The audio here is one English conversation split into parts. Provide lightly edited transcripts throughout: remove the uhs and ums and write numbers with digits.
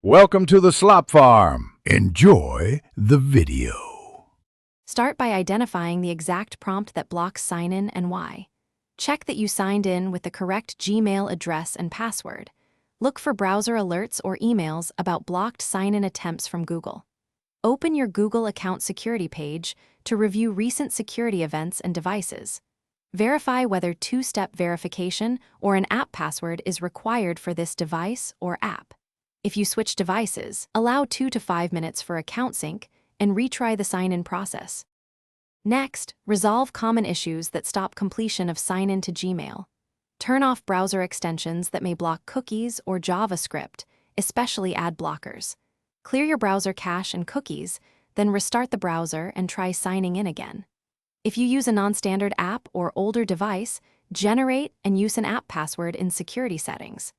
Welcome to the Slop Farm. Enjoy the video. Start by identifying the exact prompt that blocks sign-in and why. Check that you signed in with the correct Gmail address and password. Look for browser alerts or emails about blocked sign-in attempts from Google. Open your Google account security page to review recent security events and devices. Verify whether two-step verification or an app password is required for this device or app. If you switch devices, allow 2 to 5 minutes for account sync and retry the sign-in process. Next, resolve common issues that stop completion of sign-in to Gmail. Turn off browser extensions that may block cookies or JavaScript, especially ad blockers. Clear your browser cache and cookies, then restart the browser and try signing in again. If you use a non-standard app or older device, generate and use an app password in security settings.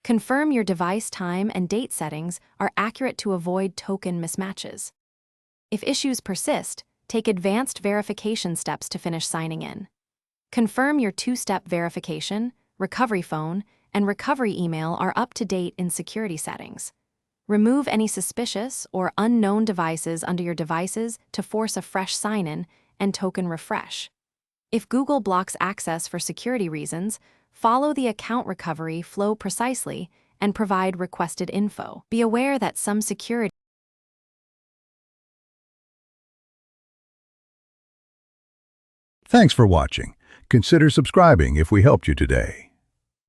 Confirm your device time and date settings are accurate to avoid token mismatches. If issues persist, take advanced verification steps to finish signing in. Confirm your two-step verification, recovery phone, and recovery email are up to date in security settings. Remove any suspicious or unknown devices under your devices to force a fresh sign-in and token refresh. If Google blocks access for security reasons, follow the account recovery flow precisely and provide requested info. Be aware that some security Thanks for watching. Consider subscribing if we helped you today.